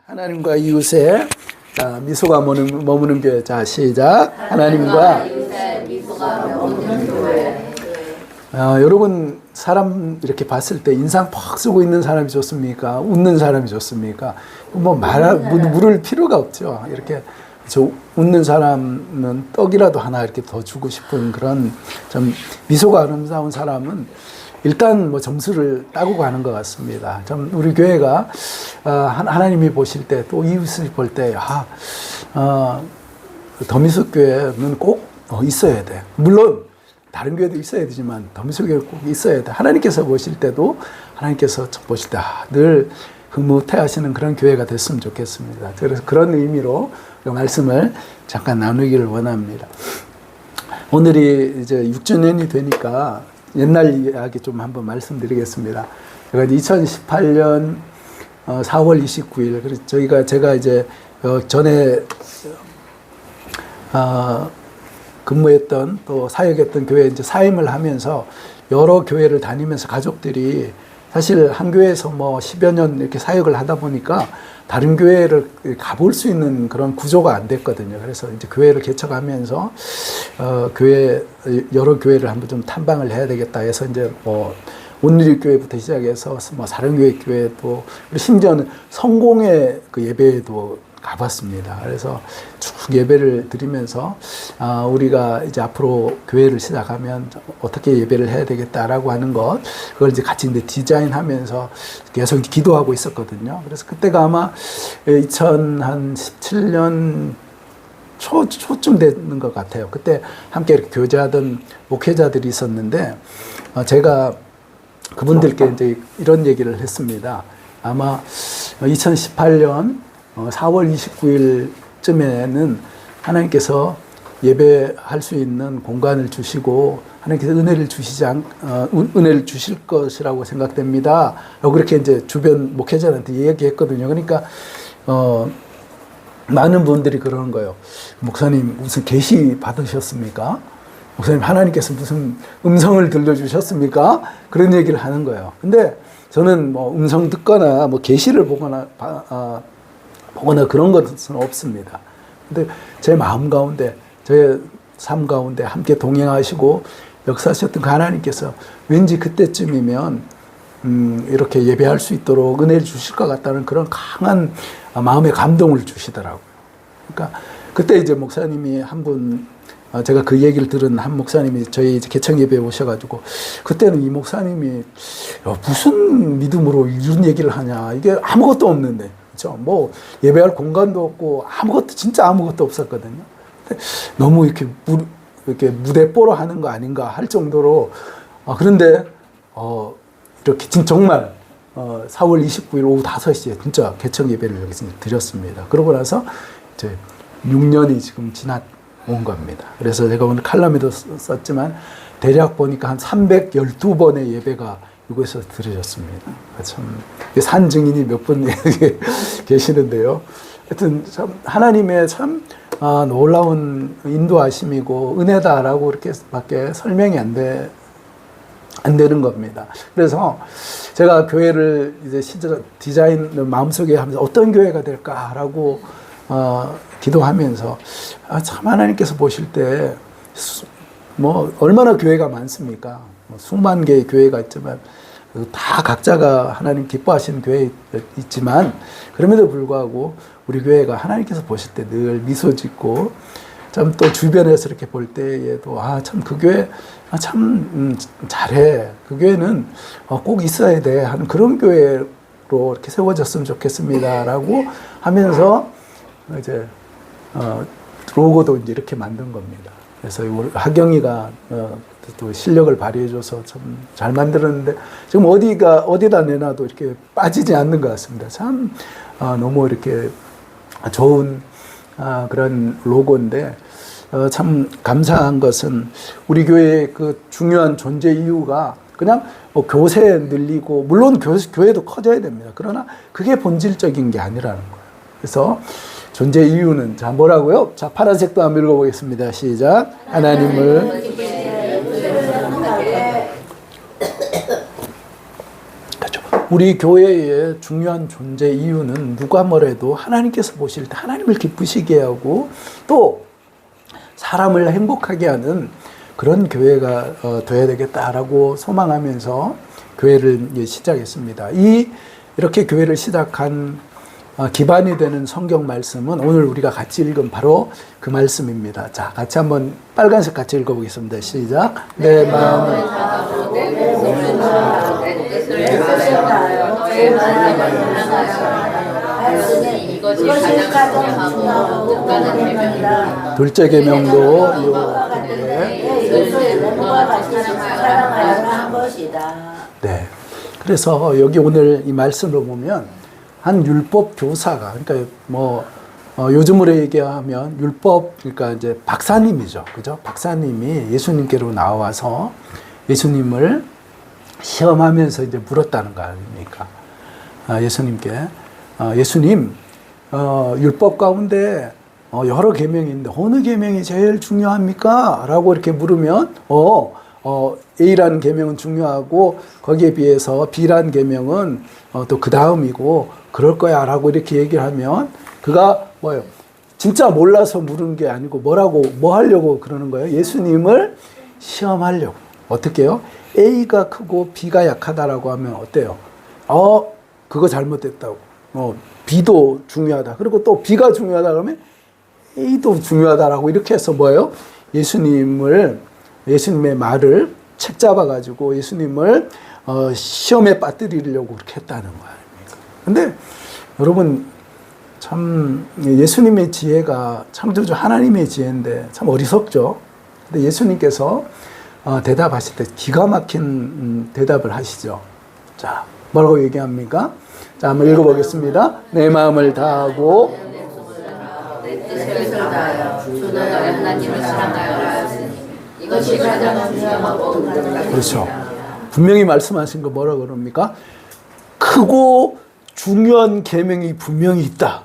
하나님과 이웃의 미소가 머무는 교회. 자, 시작. 하나님과 이웃의 미소가 머무는 교회. 여러분 사람 이렇게 봤을 때 인상 퍽 쓰고 있는 사람이 좋습니까? 웃는 사람이 좋습니까? 물을 필요가 없죠. 이렇게 웃는 사람은 떡이라도 하나 이렇게 더 주고 싶은 그런 좀 미소가 아름다운 사람은 일단 뭐 점수를 따고 가는 것 같습니다. 좀 우리 교회가 하나님이 보실 때 또 이웃을 볼 때 더미숙 교회는 꼭 있어야 돼. 물론 다른 교회도 있어야 되지만 더미숙 교회는 꼭 있어야 돼. 하나님께서 보실 때도 하나님께서 보실 때 늘 흐뭇해하시는 그런 교회가 됐으면 좋겠습니다. 그래서 그런 의미로 말씀을 잠깐 나누기를 원합니다. 오늘이 이제 6주년이 되니까 옛날 이야기 좀 한번 말씀드리겠습니다. 제가 2018년 4월 29일, 그래서 제가 이제 전에 근무했던 또 사역했던 교회에 이제 사임을 하면서 여러 교회를 다니면서 가족들이 사실 한 교회에서 뭐 10여 년 이렇게 사역을 하다 보니까 다른 교회를 가볼 수 있는 그런 구조가 안 됐거든요. 그래서 이제 교회를 개척하면서 여러 교회를 한번 좀 탐방을 해야 되겠다 해서 이제 뭐 온누리 교회부터 시작해서 뭐 사랑교회 교회도 심지어는 성공의 그 예배에도 가봤습니다. 그래서 쭉 예배를 드리면서 우리가 이제 앞으로 교회를 시작하면 어떻게 예배를 해야 되겠다라고 하는 것, 그걸 이제 같이 이제 디자인하면서 계속 기도하고 있었거든요. 그래서 그때가 아마 2017년 초쯤 되는 것 같아요. 그때 함께 이렇게 교제하던 목회자들이 있었는데 제가 그분들께 이제 이런 얘기를 했습니다. 아마 2018년 4월 29일쯤에는 하나님께서 예배할 수 있는 공간을 주시고 하나님께서 은혜를 은혜를 주실 것이라고 생각됩니다. 라고 그렇게 이제 주변 목회자한테 얘기했거든요. 그러니까 많은 분들이 그러는 거예요. 목사님 무슨 계시 받으셨습니까? 목사님 하나님께서 무슨 음성을 들려주셨습니까? 그런 얘기를 하는 거예요. 근데 저는 뭐 음성 듣거나 뭐 계시를 보거나 그런 것은 없습니다. 근데 제 마음 가운데, 제 삶 가운데 함께 동행하시고 역사하셨던 그 하나님께서 왠지 그때쯤이면 이렇게 예배할 수 있도록 은혜를 주실 것 같다는 그런 강한 마음의 감동을 주시더라고요. 그러니까 그때 이제 목사님이 한 분, 제가 그 얘기를 들은 한 목사님이 저희 개척 예배에 오셔가지고 그때는 이 목사님이 무슨 믿음으로 이런 얘기를 하냐, 이게 아무것도 없는데, 그렇죠? 뭐 예배할 공간도 없고 진짜 아무것도 없었거든요. 근데 너무 이렇게 무대뽀로 하는 거 아닌가 할 정도로 그런데 이렇게 정말 4월 29일 오후 5시에 진짜 개척 예배를 여기서 드렸습니다. 그러고 나서 이제 6년이 지금 지난 겁니다. 그래서 제가 오늘 칼럼에도 썼지만 대략 보니까 한 312번의 예배가 이곳에서 드려졌습니다. 참 산 증인이 몇 분 계시는데요. 하여튼 참 하나님의 참 놀라운 인도하심이고 은혜다라고 이렇게밖에 설명이 안 되는 겁니다. 그래서 제가 교회를 이제 디자인 마음속에 하면서 어떤 교회가 될까라고 기도하면서 참 하나님께서 보실 때 뭐 얼마나 교회가 많습니까? 뭐 수만 개의 교회가 있지만 다 각자가 하나님 기뻐하시는 교회 있지만 그럼에도 불구하고 우리 교회가 하나님께서 보실 때 늘 미소 짓고 참 또 주변에서 이렇게 볼 때에도 참 그 교회 참 잘해, 그 교회는 꼭 있어야 돼 하는 그런 교회로 이렇게 세워졌으면 좋겠습니다라고 하면서 이제 로고도 이제 이렇게 만든 겁니다. 그래서 하경이가 또 실력을 발휘해줘서 참 잘 만들었는데 지금 어디다 내놔도 이렇게 빠지지 않는 것 같습니다. 참 너무 이렇게 좋은 그런 로고인데 참 감사한 것은 우리 교회의 그 중요한 존재 이유가 그냥 뭐 교세 늘리고 물론 교회도 커져야 됩니다. 그러나 그게 본질적인 게 아니라는 거예요. 그래서 존재 이유는 자 뭐라고요? 자 파란색도 한번 읽어보겠습니다. 시작. 하나님을 그렇죠. 우리 교회의 중요한 존재 이유는 누가 뭐래도 하나님께서 보실 때 하나님을 기쁘시게 하고 또 사람을 행복하게 하는 그런 교회가 돼야 되겠다라고 소망하면서 교회를 시작했습니다. 이렇게 교회를 시작한 기반이 되는 성경 말씀은 오늘 우리가 같이 읽은 바로 그 말씀입니다. 자, 같이 한번 빨간색 같이 읽어보겠습니다. 시작. 내 마음을 다하고 내 몸을 다하고 내 뜻을 다하여 너의 하나님을 사랑하여 이것이 가장 중요하고 뜻가는 계명이다. 둘째 계명도 요 사랑하여 한 것이다. 네. 그래서 여기 오늘 이 말씀을 보면 한 율법 교사가 그러니까 요즘으로 얘기하면 율법 그러니까 이제 박사님이죠. 그죠? 박사님이 예수님께로 나와서 예수님을 시험하면서 이제 물었다는 거 아닙니까? 예수님께 예수님 율법 가운데 여러 계명인데 어느 계명이 제일 중요합니까? 라고 이렇게 물으면 A라는 계명은 중요하고 거기에 비해서 B라는 계명은 또 그 다음이고 그럴 거야 라고 이렇게 얘기를 하면 그가 뭐예요? 진짜 몰라서 물은 게 아니고 뭐 하려고 그러는 거예요? 예수님을 시험하려고. 어떻게 해요? A가 크고 B가 약하다라고 하면 어때요? 그거 잘못됐다고. B도 중요하다. 그리고 또 B가 중요하다 그러면 A도 중요하다라고 이렇게 해서 뭐예요? 예수님의 말을 책 잡아가지고 예수님을 시험에 빠뜨리려고 그렇게 했다는 거 아닙니까? 근데 여러분 참 예수님의 지혜가 창조주 하나님의 지혜인데 참 어리석죠. 근데 예수님께서 대답하실 때 기가 막힌 대답을 하시죠. 자, 뭐라고 얘기합니까? 자, 한번 읽어보겠습니다. 내 마음을 다하고 내 뜻을 다하여 주 너의 하나님을 사랑하여 이것이 가장 중요하고 그렇죠. 분명히 말씀하신 거 뭐라 그럽니까? 크고 중요한 계명이 분명히 있다.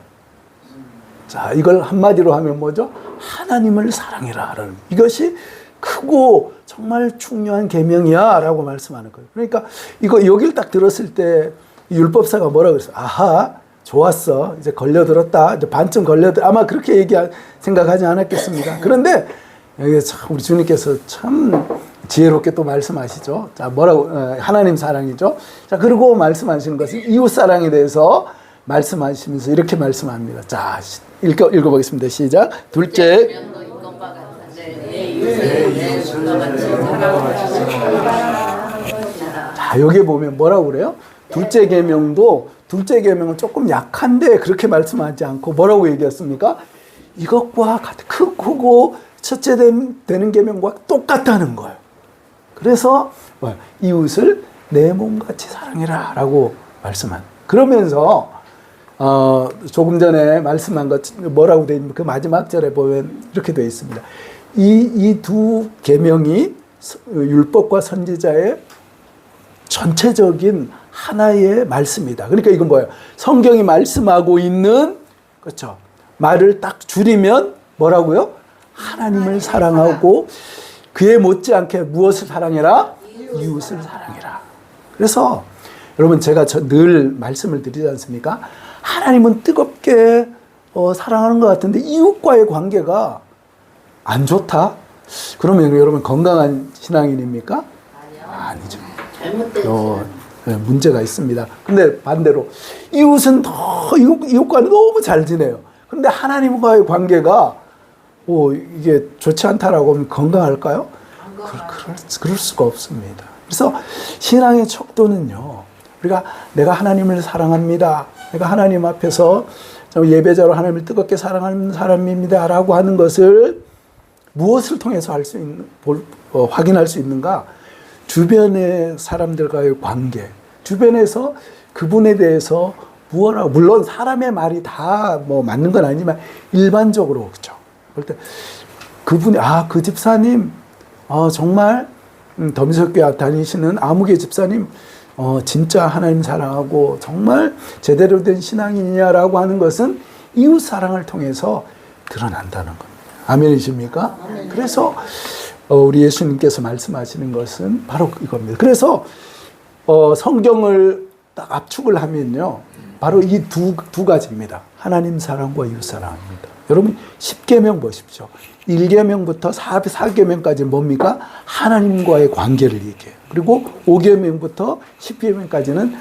자, 이걸 한마디로 하면 뭐죠? 하나님을 사랑해라. 이것이 크고 정말 중요한 계명이야라고 말씀하는 거예요. 그러니까 이거 여기를 딱 들었을 때 율법사가 뭐라 그랬어요? 아하, 좋았어. 이제 걸려들었다. 이제 반쯤 걸려들. 아마 그렇게 생각하지 않았겠습니까? 그런데 여기 참 우리 주님께서 참 지혜롭게 또 말씀하시죠. 자, 뭐라고 하나님 사랑이죠. 자, 그리고 말씀하시는 것은 이웃 사랑에 대해서 말씀하시면서 이렇게 말씀합니다. 자, 읽어보겠습니다. 시작. 둘째. 자, 여기 보면 뭐라고 그래요? 둘째 계명은 조금 약한데 그렇게 말씀하지 않고 뭐라고 얘기했습니까? 이것과 같은 크고 첫째 되는 계명과 똑같다는 거예요. 그래서 이웃을 내 몸같이 사랑해라 라고 말씀한. 그러면서 조금 전에 말씀한 것 뭐라고 되어 있는 그 마지막 절에 보면 이렇게 되어 있습니다. 이 두 계명이 율법과 선지자의 전체적인 하나의 말씀이다. 그러니까 이건 뭐예요? 성경이 말씀하고 있는 그렇죠. 말을 딱 줄이면 뭐라고요? 하나님을 사랑하고 그에 못지않게 무엇을 사랑해라? 이웃을 사랑해라. 그래서 여러분 제가 늘 말씀을 드리지 않습니까? 하나님은 뜨겁게 사랑하는 것 같은데 이웃과의 관계가 안 좋다? 그러면 여러분 건강한 신앙인입니까? 아니죠. 잘못됐죠. 문제가 있습니다. 근데 반대로 이웃은 이웃과는 너무 잘 지내요. 그런데 하나님과의 관계가 이게 좋지 않다라고 하면 건강할까요? 그럴 수가 없습니다. 그래서 신앙의 척도는요. 내가 하나님을 사랑합니다. 내가 하나님 앞에서 예배자로 하나님을 뜨겁게 사랑하는 사람입니다. 라고 하는 것을 무엇을 통해서 확인할 수 있는가? 주변의 사람들과의 관계, 주변에서 그분에 대해서 무엇하고, 물론 사람의 말이 다 맞는 건 아니지만 일반적으로 그렇죠. 볼 때 그분이 그 집사님 정말 더미석교회 다니시는 아무개 집사님 진짜 하나님 사랑하고 정말 제대로 된 신앙이냐라고 하는 것은 이웃 사랑을 통해서 드러난다는 겁니다. 아멘이십니까? 아멘. 그래서 우리 예수님께서 말씀하시는 것은 바로 이겁니다. 그래서 성경을 딱 압축을 하면요. 바로 이 두 가지입니다. 하나님 사랑과 이웃 사랑입니다. 여러분 10계명 보십시오. 1계명부터 4계명까지 뭡니까? 하나님과의 관계를 얘기해요. 그리고 5계명부터 10계명까지는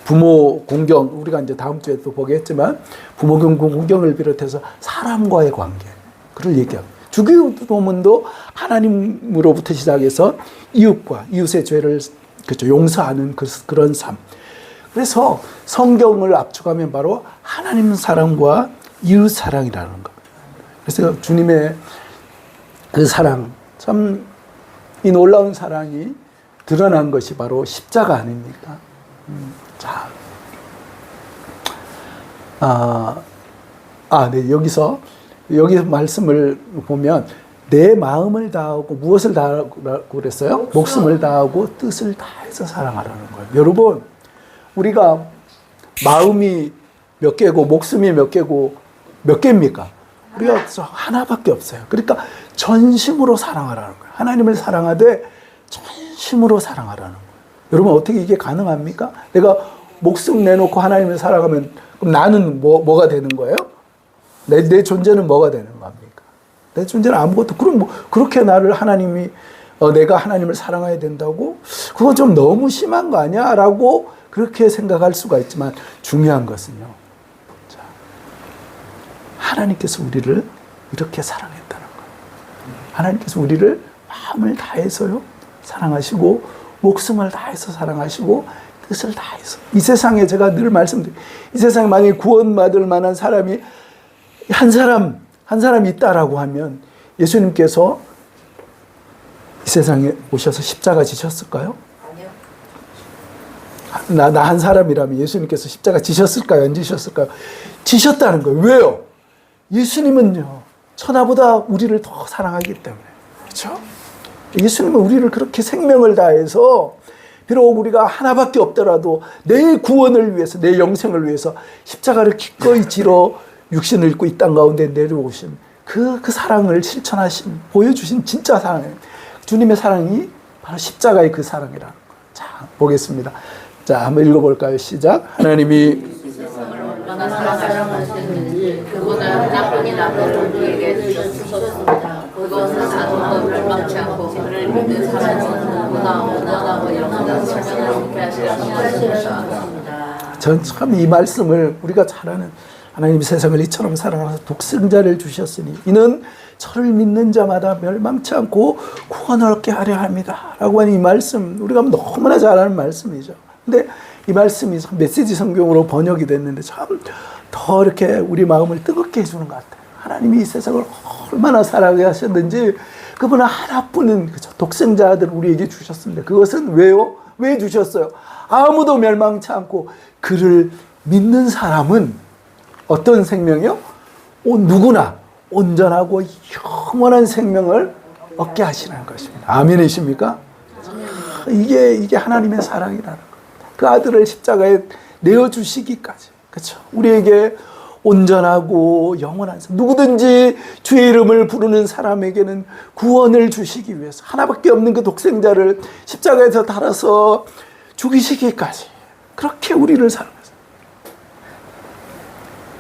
부모 공경, 우리가 이제 다음 주에 또 보겠지만 부모 공경을 비롯해서 사람과의 관계, 그걸 얘기합니다. 주기도문도 하나님으로부터 시작해서 이웃과 이웃의 죄를 그렇죠, 용서하는 그런 삶. 그래서 성경을 압축하면 바로 하나님 사랑과 이웃 사랑이라는 것. 그래서 주님의 그 사랑, 참 이 놀라운 사랑이 드러난 것이 바로 십자가 아닙니까? 자, 네, 여기 말씀을 보면 내 마음을 다하고 무엇을 다하고 그랬어요? 목숨을 다하고 뜻을 다해서 사랑하라는 거예요. 여러분, 우리가 마음이 몇 개고 목숨이 몇 개고 몇 개입니까? 우리가 하나밖에 없어요. 그러니까 전심으로 사랑하라는 거예요. 하나님을 사랑하되 전심으로 사랑하라는 거예요. 여러분, 어떻게 이게 가능합니까? 내가 목숨 내놓고 하나님을 사랑하면 그럼 나는 뭐가 되는 거예요? 내 존재는 뭐가 되는 겁니까? 내 존재는 아무것도. 그럼 그렇게 나를 하나님이 내가 하나님을 사랑해야 된다고? 그건 좀 너무 심한 거 아니야? 라고 그렇게 생각할 수가 있지만 중요한 것은요. 자, 하나님께서 우리를 이렇게 사랑했다는 거예요. 하나님께서 우리를 마음을 다해서요 사랑하시고 목숨을 다해서 사랑하시고 뜻을 다해서. 이 세상에 제가 늘 말씀드려요. 이 세상에 만약에 구원받을 만한 사람이 한 사람이 있다라고 하면 예수님께서 이 세상에 오셔서 십자가 지셨을까요? 아니요. 나 한 사람이라면 예수님께서 십자가 지셨을까요? 안 지셨을까요? 지셨다는 거예요. 왜요? 예수님은요, 천하보다 우리를 더 사랑하기 때문에. 그렇죠? 예수님은 우리를 그렇게 생명을 다해서 비록 우리가 하나밖에 없더라도 내 구원을 위해서, 내 영생을 위해서 십자가를 기꺼이 지러 육신을 입고 이 땅 가운데 내려오신 그 사랑을 실천하신, 보여주신 진짜 사랑이에요. 주님의 사랑이 바로 십자가의 그 사랑이라는 거. 자, 보겠습니다. 자, 한번 읽어볼까요? 시작. 하나님이 얼마나 사랑하시는지 그보다 하나뿐인 아들을 우리에게 주셨습니다. 그것은 사도도 멸망치 않고 그를 믿는 사람은 누구나 원하고 영원한 생명을 얻게 하시려 하셨습니다. 전 참 이 말씀을 우리가 잘 아는, 하나님이 세상을 이처럼 사랑하셔서 독생자를 주셨으니 이는 저를 믿는 자마다 멸망치 않고 구원을 얻게 하려 합니다 라고 하는 이 말씀, 우리가 너무나 잘 아는 말씀이죠. 근데 이 말씀이 메시지 성경으로 번역이 됐는데 참 더 이렇게 우리 마음을 뜨겁게 해주는 것 같아요. 하나님이 이 세상을 얼마나 사랑하셨는지, 그분은 하나뿐인 독생자 아들을 우리에게 주셨습니다. 그것은 왜요? 왜 주셨어요? 아무도 멸망치 않고 그를 믿는 사람은 어떤 생명이요? 누구나 온전하고 영원한 생명을 얻게 하시는 것입니다. 아멘이십니까? 이게 하나님의 사랑이라는 거예요. 그 아들을 십자가에 내어주시기까지. 그렇죠? 우리에게 온전하고 영원한 누구든지 주의 이름을 부르는 사람에게는 구원을 주시기 위해서 하나밖에 없는 그 독생자를 십자가에서 달아서 죽이시기까지 그렇게 우리를 사랑하셨어요.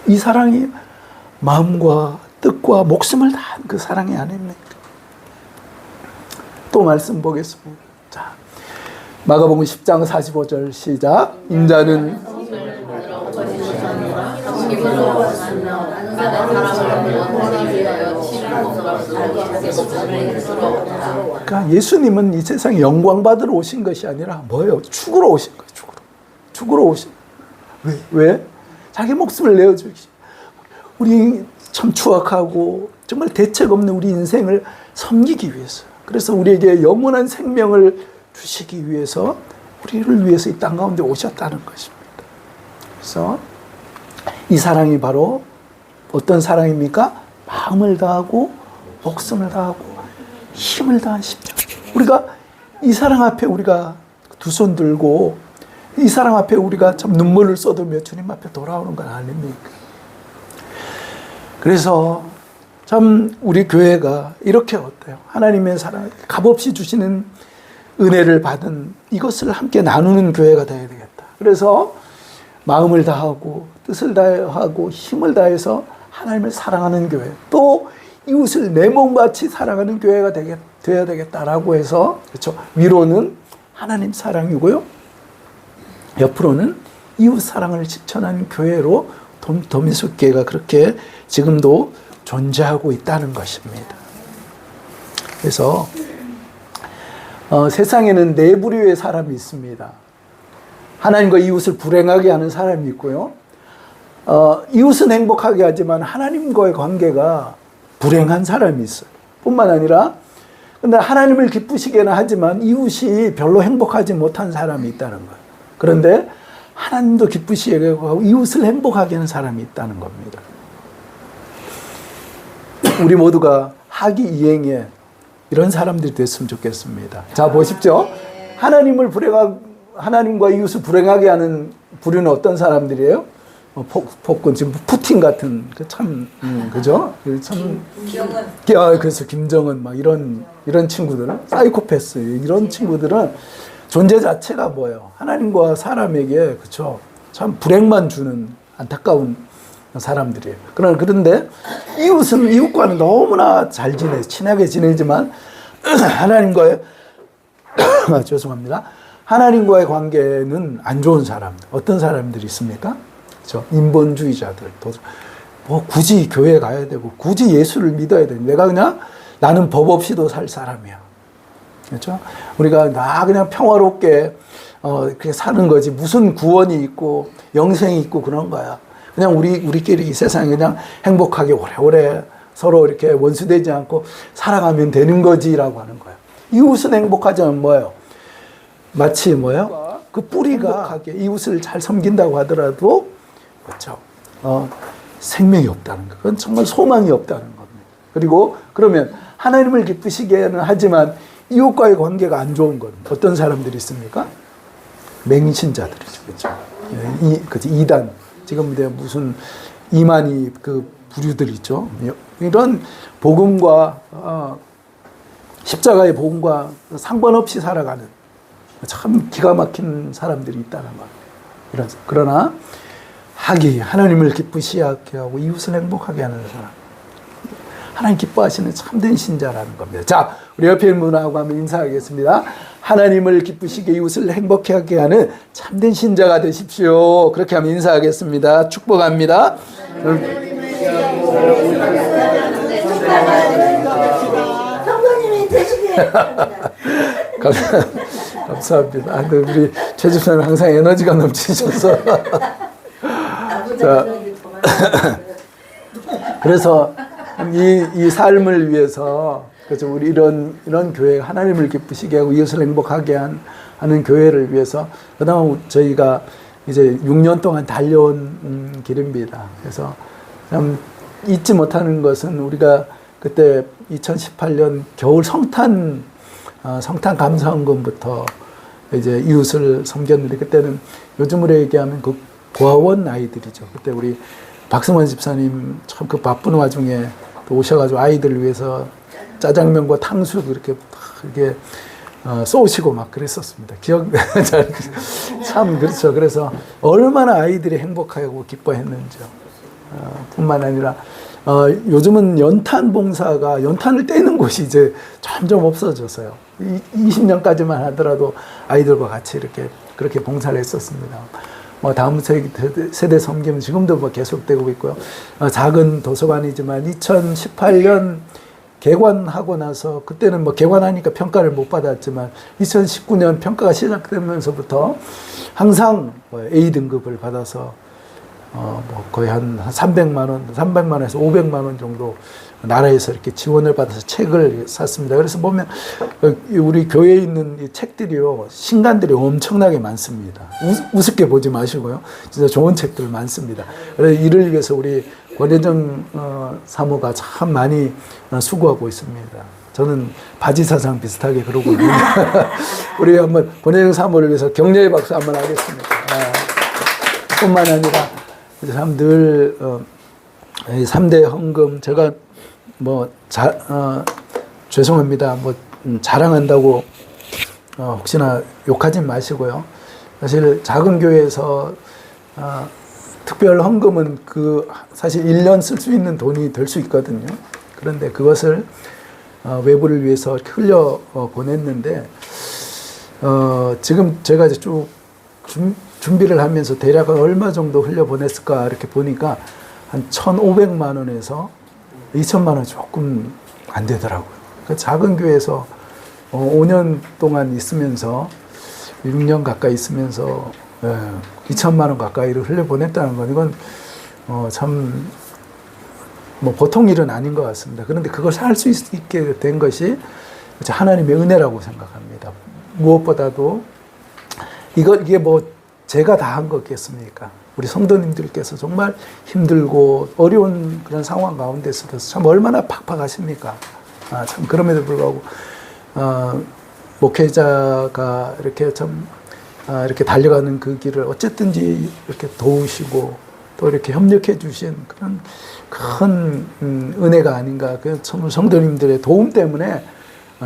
이 사랑이 마음과 뜻과 목숨을 다한 그 사랑이 아닙니까? 또 말씀 보겠습니다. 자, 마가복음 10장 45절 시작. 인자는 그러니까 예수님은 이 세상에 영광 받으러 오신 것이 아니라 뭐예요? 죽으러 오신 거예요. 죽으러 오신 거예요. 왜? 자기 목숨을 내어주시. 우리 참 추악하고 정말 대책 없는 우리 인생을 섬기기 위해서. 그래서 우리에게 영원한 생명을 주시기 위해서 우리를 위해서 이 땅 가운데 오셨다는 것입니다. 그래서 이 사랑이 바로 어떤 사랑입니까? 마음을 다하고 목숨을 다하고 힘을 다한 십자가. 우리가 이 사랑 앞에 우리가 두 손 들고 이 사랑 앞에 우리가 참 눈물을 쏟으며 주님 앞에 돌아오는 건 아닙니까? 그래서 참 우리 교회가 이렇게 어때요? 하나님의 사랑, 값없이 주시는 은혜를 받은 이것을 함께 나누는 교회가 되어야 되겠다. 그래서 마음을 다하고 뜻을 다하고 힘을 다해서 하나님을 사랑하는 교회, 또 이웃을 내 몸같이 사랑하는 교회가 되어야 되겠다라고 해서, 그렇죠. 위로는 하나님 사랑이고요, 옆으로는 이웃 사랑을 실천하는 교회로 도미숙교회가 그렇게 지금도 존재하고 있다는 것입니다. 그래서 세상에는 네 부류의 사람이 있습니다. 하나님과 이웃을 불행하게 하는 사람이 있고요, 이웃은 행복하게 하지만 하나님과의 관계가 불행한 사람이 있어요. 뿐만 아니라 근데 하나님을 기쁘시게는 하지만 이웃이 별로 행복하지 못한 사람이 있다는 거예요. 그런데 하나님도 기쁘시게 하고 이웃을 행복하게 하는 사람이 있다는 겁니다. 우리 모두가 하기 이행에 이런 사람들이 됐으면 좋겠습니다. 자, 보십시오. 하나님과 이웃을 불행하게 하는 부류는 어떤 사람들이에요? 폭군, 지금 푸틴 같은, 그죠? 참, 그래서 김정은, 막 이런 친구들은, 사이코패스, 이런 친구들은 존재 자체가 뭐예요? 하나님과 사람에게, 그쵸? 참 불행만 주는 안타까운 사람들이에요. 그런데 이웃과는 너무나 잘 친하게 지내지만, 죄송합니다. 하나님과의 관계는 안 좋은 사람들. 어떤 사람들이 있습니까? 그렇죠? 인본주의자들. 뭐 굳이 교회 가야 되고, 굳이 예수를 믿어야 되고, 나는 법 없이도 살 사람이야. 그렇죠? 우리가 그냥 평화롭게, 그렇게 사는 거지. 무슨 구원이 있고, 영생이 있고 그런 거야. 그냥 우리끼리 이 세상에 그냥 행복하게 오래오래 서로 이렇게 원수되지 않고 살아가면 되는 거지라고 하는 거예요. 이웃은 행복하지만 뭐예요? 마치 뭐예요? 그 뿌리가 행복하게 이웃을 잘 섬긴다고 하더라도, 그렇죠? 생명이 없다는 거. 그건 정말 소망이 없다는 겁니다. 그리고 그러면 하나님을 기쁘시게는 하지만 이웃과의 관계가 안 좋은 건 어떤 사람들이 있습니까? 맹신자들이죠. 그렇죠? 이단. 지금 무슨 이만희 그 부류들 있죠. 이런 복음과 십자가의 복음과 상관없이 살아가는 참 기가 막힌 사람들이 있다는 거예요. 그러나 하나님을 기쁘시게 하고 이웃을 행복하게 하는 사람, 하나님 기뻐하시는 참된 신자라는 겁니다. 자, 우리 옆에 있는 분하고 한번 인사하겠습니다. 하나님을 기쁘시게 이웃을 행복하게 하는 참된 신자가 되십시오. 그렇게 하면 인사하겠습니다. 축복합니다. 성도님이 되시길 감사합니다. 우리 최 집사님 항상 에너지가 넘치셔서. 자, 그래서 이 삶을 위해서, 그래서 우리 이런 교회, 하나님을 기쁘시게 하고 이웃을 행복하게 하는 교회를 위해서 그동안 저희가 이제 6년 동안 달려온 길입니다. 그래서 참 잊지 못하는 것은 우리가 그때 2018년 겨울 성탄 감사헌금부터 이제 이웃을 섬겼는데, 그때는 요즘으로 얘기하면 그 고아원 아이들이죠. 그때 우리 박승원 집사님 참 그 바쁜 와중에 또 오셔가지고 아이들을 위해서 짜장면과 탕수육 이렇게 쏘시고 막 그랬었습니다. 참 그렇죠. 그래서 얼마나 아이들이 행복하고 기뻐했는지요. 뿐만 아니라 요즘은 연탄 봉사가, 연탄을 떼는 곳이 이제 점점 없어졌어요. 20년까지만 하더라도 아이들과 같이 그렇게 봉사를 했었습니다. 다음 세대 섬기면 지금도 계속되고 있고요. 작은 도서관이지만 2018년 개관하고 나서, 그때는 개관하니까 평가를 못 받았지만 2019년 평가가 시작되면서부터 항상 A등급을 받아서 거의 한 300만원에서 500만원 정도 나라에서 이렇게 지원을 받아서 책을 샀습니다. 그래서 보면 우리 교회에 있는 이 책들이요, 신간들이 엄청나게 많습니다. 우습게 보지 마시고요. 진짜 좋은 책들 많습니다. 그래서 이를 위해서 우리 권혜정 사모가 참 많이 수고하고 있습니다. 저는 바지 사상 비슷하게 그러고 있는데 우리 한번 권혜정 사모를 위해서 격려의 박수 한번 하겠습니다. 뿐만 아니라 참 늘 3대 헌금, 제가 죄송합니다. 자랑한다고 혹시나 욕하지 마시고요. 사실 작은 교회에서 특별 헌금은 사실 1년 쓸 수 있는 돈이 될 수 있거든요. 그런데 그것을 외부를 위해서 흘려 보냈는데 지금 제가 이제 쭉 준비를 하면서 대략 얼마 정도 흘려 보냈을까 이렇게 보니까 한 1,500만 원에서 2천만 원 조금 안 되더라고요. 그 작은 교회에서 5년 동안 있으면서 6년 가까이 있으면서 2천만 원 가까이를 흘려 보냈다는 건 이건 참 뭐 보통 일은 아닌 것 같습니다. 그런데 그걸 할 수 있게 된 것이 하나님의 은혜라고 생각합니다. 무엇보다도 이게 뭐 제가 다 한 거겠습니까? 우리 성도님들께서 정말 힘들고 어려운 그런 상황 가운데서도 참 얼마나 팍팍하십니까? 참 그럼에도 불구하고 목회자가 이렇게 참 이렇게 달려가는 그 길을 어쨌든지 이렇게 도우시고 또 이렇게 협력해 주신 그런 큰 은혜가 아닌가. 그 성도님들의 도움 때문에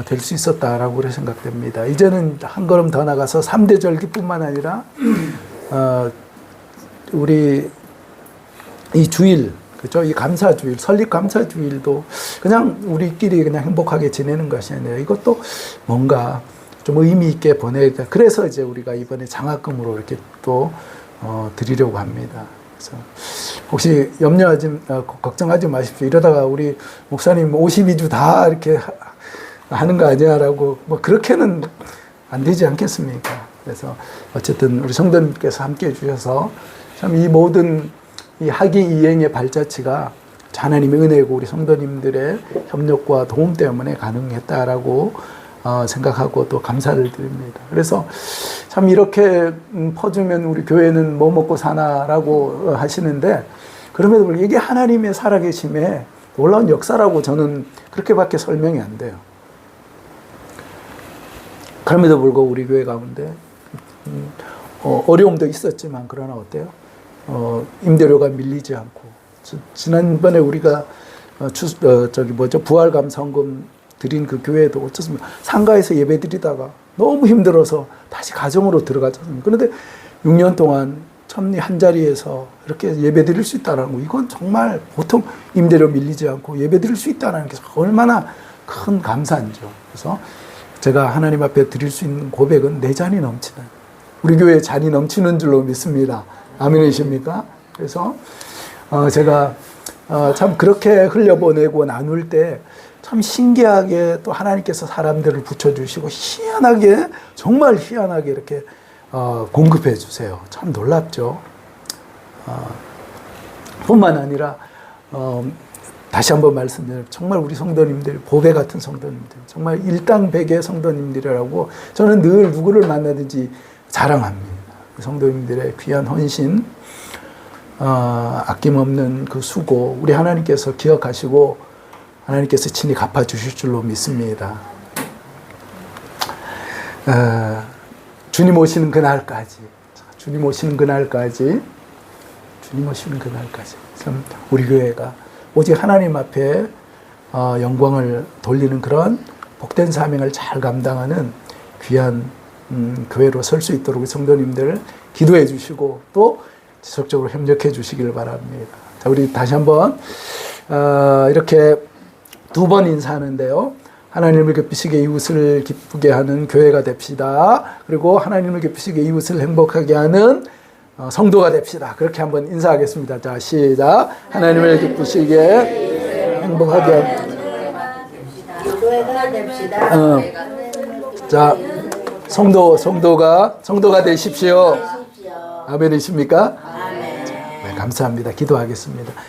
될 수 있었다라고 생각됩니다. 이제는 한 걸음 더 나가서 3대 절기뿐만 아니라 우리 이 주일, 그죠? 이 감사주일, 설립 감사주일도 그냥 우리끼리 그냥 행복하게 지내는 것이 아니라 이것도 뭔가 좀 의미 있게 보내야 돼. 그래서 이제 우리가 이번에 장학금으로 이렇게 또 드리려고 합니다. 그래서 혹시 걱정하지 마십시오. 이러다가 우리 목사님 52주 다 이렇게 하는 거 아니야라고 뭐 그렇게는 안 되지 않겠습니까? 그래서 어쨌든 우리 성도님께서 함께 해주셔서 참 이 모든 이 학위이행의 발자취가 하나님의 은혜고 우리 성도님들의 협력과 도움 때문에 가능했다라고 생각하고 또 감사를 드립니다. 그래서 참 이렇게 퍼주면 우리 교회는 뭐 먹고 사나라고 하시는데 그럼에도 불구하고 이게 하나님의 살아계심의 놀라운 역사라고 저는 그렇게밖에 설명이 안 돼요. 그럼에도 불구하고 우리 교회 가운데 어려움도 있었지만 그러나 어때요? 임대료가 밀리지 않고 지난번에 우리가 부활감사헌금 드린 그 교회도 어쩌습니까? 상가에서 예배 드리다가 너무 힘들어서 다시 가정으로 들어가잖아요. 그런데 6년 동안 참 한 자리에서 이렇게 예배 드릴 수 있다는 거 이건 정말 보통 임대료 밀리지 않고 예배 드릴 수 있다는 게 얼마나 큰 감사인죠. 그래서 제가 하나님 앞에 드릴 수 있는 고백은 내 잔이 넘치는 우리 교회 잔이 넘치는 줄로 믿습니다. 아멘이십니까? 그래서 제가 참 그렇게 흘려보내고 나눌 때 참 신기하게 또 하나님께서 사람들을 붙여주시고 희한하게 정말 희한하게 이렇게 공급해 주세요. 참 놀랍죠. 뿐만 아니라 다시 한번 말씀드리면 정말 우리 성도님들 보배 같은 성도님들 정말 일당백의 성도님들이라고 저는 늘 누구를 만나든지 자랑합니다. 성도님들의 귀한 헌신 아낌없는 그 수고 우리 하나님께서 기억하시고 하나님께서 친히 갚아주실 줄로 믿습니다. 주님 오시는 그날까지 참 우리 교회가 오직 하나님 앞에 영광을 돌리는 그런 복된 사명을 잘 감당하는 귀한 교회로 설 수 있도록 성도님들 기도해 주시고 또 지속적으로 협력해 주시길 바랍니다. 자, 우리 다시 한번 이렇게 두 번 인사하는데요. 하나님을 기쁘시게 이웃을 기쁘게 하는 교회가 됩시다. 그리고 하나님을 기쁘시게 이웃을 행복하게 하는 성도가 됩시다. 그렇게 한번 인사하겠습니다. 자, 시작. 하나님을 기쁘시게 행복하게 하는 교회가 됩시다. 자, 성도가 되십시오. 아멘이십니까? 아멘. 네, 감사합니다. 기도하겠습니다.